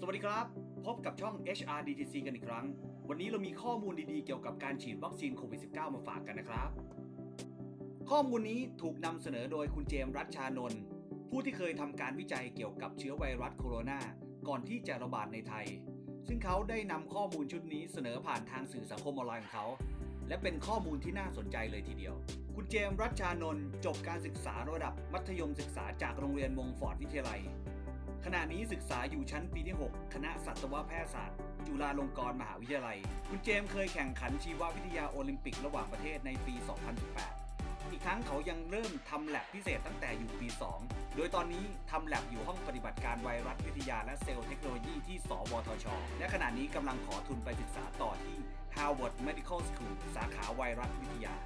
สวัสดีครับพบกับช่อง HRDTC กันอีกครั้งวันนี้เรามีข้อมูลดีๆเกี่ยวกับการฉีดวัคซีนโควิด -19 มาฝากกันนะครับข้อมูลนี้ถูกนำเสนอโดยคุณเจมส์รัชชานนท์ผู้ที่เคยทำการวิจัยเกี่ยวกับเชื้อไวรัสโคโรนาก่อนที่จะระบาดในไทยซึ่งเขาได้นำข้อมูลชุดนี้เสนอผ่านทางสื่อสังคมออนไลน์ของเขาและเป็นข้อมูลที่น่าสนใจเลยทีเดียวคุณเจมส์รัชชานนท์จบการศึกษาระดับมัธยมศึกษาจากโรงเรียนมงฟอร์ดวิทยาลัยขณะนี้ศึกษาอยู่ชั้นปีที่ 6 คณะสัตวแพทยศาสตร์จุฬาลงกรณ์มหาวิทยาลัยคุณเจมส์เคยแข่งขันชีววิทยาโอลิมปิกระหว่างประเทศในปี 2018 อีกทั้งเขายังเริ่มทำแลบพิเศษตั้งแต่อยู่ปี 2 โดยตอนนี้ทำแลบอยู่ห้องปฏิบัติการไวรัสวิทยาและเซลล์เทคโนโลยีที่สวทช และขณะนี้กำลังขอทุนไปศึกษาต่อที่ Harvard Medical School สาขาไวรัสวิทยา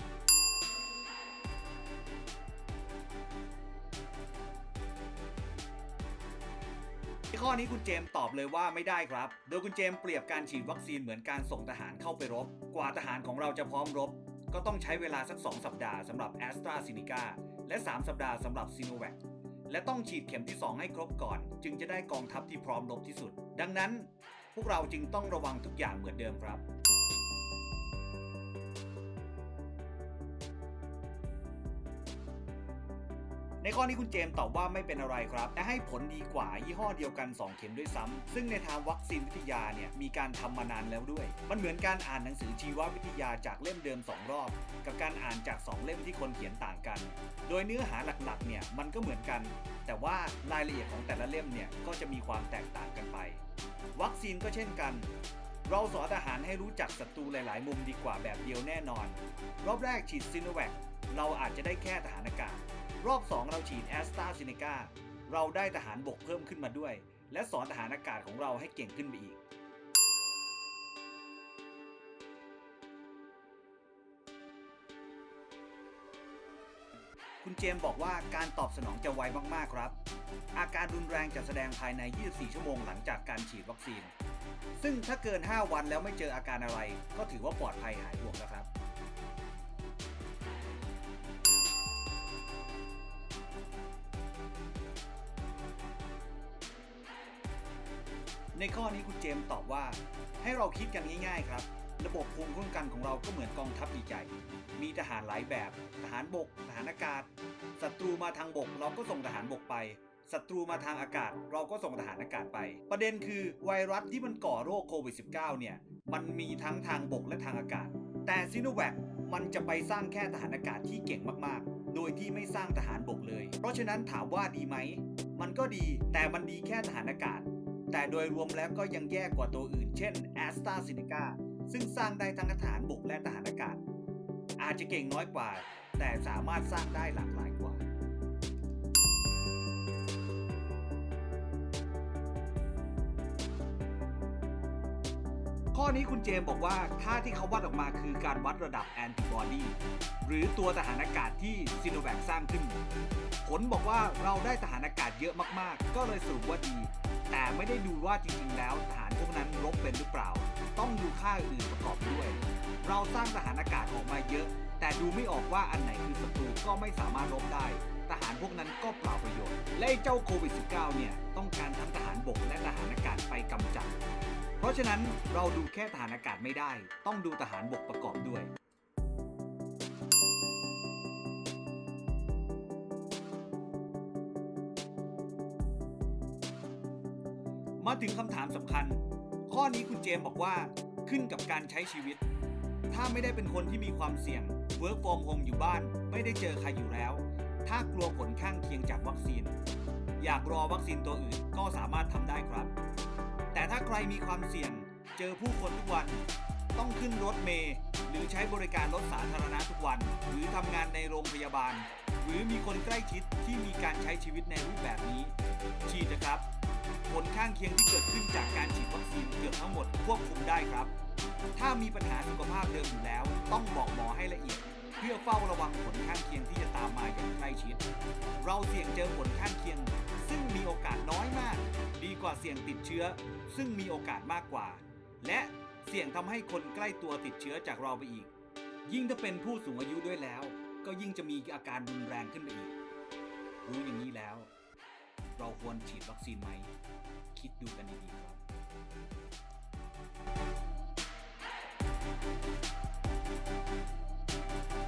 ข้อนี้คุณเจมส์ตอบเลยว่าไม่ได้ครับโดยคุณเจมส์เปรียบการฉีดวัคซีนเหมือนการส่งทหารเข้าไปรบกว่าทหารของเราจะพร้อมรบก็ต้องใช้เวลาสัก2สัปดาห์สำหรับ AstraZeneca และ3สัปดาห์สำหรับ Sinovac และต้องฉีดเข็มที่2ให้ครบก่อนจึงจะได้กองทัพที่พร้อมรบที่สุดดังนั้นพวกเราจึงต้องระวังทุกอย่างเหมือนเดิมครับในข้อนี้คุณเจมส์ตอบว่าไม่เป็นอะไรครับแต่ให้ผลดีกว่ายี่ห้อเดียวกัน2เข็มด้วยซ้ำซึ่งในทางวัคซีนวิทยาเนี่ยมีการทำมานานแล้วด้วยมันเหมือนการอ่านหนังสือชีววิทยาจากเล่มเดิม2รอบกับการอ่านจาก2เล่มที่คนเขียนต่างกันโดยเนื้อหาหลักๆเนี่ยมันก็เหมือนกันแต่ว่ารายละเอียดของแต่ละเล่มเนี่ยก็จะมีความแตกต่างกันไปวัคซีนก็เช่นกันเราสอนทหารให้รู้จักศัตรูหลายๆมุมดีกว่าแบบเดียวแน่นอนรอบแรกฉีดซิโนแวคเราอาจจะได้แค่ทหารอากาศรอบ 2 เราฉีด AstraZeneca เราได้ทหารบกเพิ่มขึ้นมาด้วยและสอนทหารอากาศของเราให้เก่งขึ้นไปอีกคุณเจมส์บอกว่าการตอบสนองจะไวมากๆครับอาการรุนแรงจะแสดงภายใน 24 ชั่วโมงหลังจากการฉีดวัคซีนซึ่งถ้าเกิน 5 วันแล้วไม่เจออาการอะไรก็ถือว่าปลอดภัยหายห่วงแล้วครับในข้อนี้คุณเจมส์ตอบว่าให้เราคิดกันง่ายๆครับระบบภูมิคุ้มกันของเราก็เหมือนกองทัพใหญ่ๆมีทหารหลายแบบทหารบกทหารอากาศศัตรูมาทางบกเราก็ส่งทหารบกไปศัตรูมาทางอากาศเราก็ส่งทหารอากาศไปประเด็นคือไวรัสที่มันก่อโรคโควิด -19 เนี่ยมันมีทั้งทางบกและทางอากาศแต่ซิโนแวคมันจะไปสร้างแค่ทหารอากาศที่เก่งมากๆโดยที่ไม่สร้างทหารบกเลยเพราะฉะนั้นถามว่าดีไหมมันก็ดีแต่มันดีแค่ทหารอากาศแต่โดยรวมแล้วก็ยังแย่กว่าตัวอื่นเช่น AstraZeneca ซึ่งสร้างได้ทั้งทหารบกและทหารอากาศอาจจะเก่งน้อยกว่าแต่สามารถสร้างได้หลากหลายกว่าข้อนี้คุณเจมส์บอกว่าค่าที่เขาวัดออกมาคือการวัดระดับแอนติบอดีหรือตัวทหารอากาศที่ซิโนแวคสร้างขึ้นผลบอกว่าเราได้ทหารอากาศเยอะมากๆก็เลยสรุปว่าดีแต่ไม่ได้ดูว่าจริงๆแล้วทหารพวกนั้นรบเป็นหรือเปล่าต้องดูค่าอื่นประกอบด้วยเราสร้างทหารอากาศออกมาเยอะแต่ดูไม่ออกว่าอันไหนคือศัตรูก็ไม่สามารถรบได้ทหารพวกนั้นก็เปล่าประโยชน์และเจ้าโควิด -19 เนี่ยต้องการทั้งทหารบกและทหารอากาศไปกำจัดเพราะฉะนั้นเราดูแค่ทหารอากาศไม่ได้ต้องดูทหารบกประกอบด้วยมาถึงคำถามสำคัญข้อนี้คุณเจมส์บอกว่าขึ้นกับการใช้ชีวิตถ้าไม่ได้เป็นคนที่มีความเสี่ยง work from home อยู่บ้านไม่ได้เจอใครอยู่แล้วถ้ากลัวผลข้างเคียงจากวัคซีนอยากรอวัคซีนตัวอื่นก็สามารถทำได้ครับแต่ถ้าใครมีความเสี่ยงเจอผู้คนทุกวันต้องขึ้นรถเมล์หรือใช้บริการรถสาธารณะทุกวันหรือทำงานในโรงพยาบาลหรือมีคนใกล้ชิดที่มีการใช้ชีวิตในรูปแบบนี้ฉีดนะครับผลข้างเคียงที่เกิดขึ้นจากการฉีดวัคซีนเกือบทั้งหมดควบคุมได้ครับถ้ามีปัญหาสุขภาพเดิมอยู่แล้วต้องบอกหมอให้ละเอียดเพื่อเฝ้าระวังผลข้างเคียงที่จะตามมาอย่างใกล้ชิดเราเสี่ยงเจอผลข้างเคียงซึ่งมีโอกาสน้อยมากดีกว่าเสี่ยงติดเชื้อซึ่งมีโอกาสมากกว่าและเสี่ยงทำให้คนใกล้ตัวติดเชื้อจากเราไปอีกยิ่งถ้าเป็นผู้สูงอายุด้วยแล้วก็ยิ่งจะมีอาการรุนแรงขึ้นไปอีกรู้อย่างนี้แล้วเราควรฉีดวัคซีนไหมคิดดูกันดีๆครับ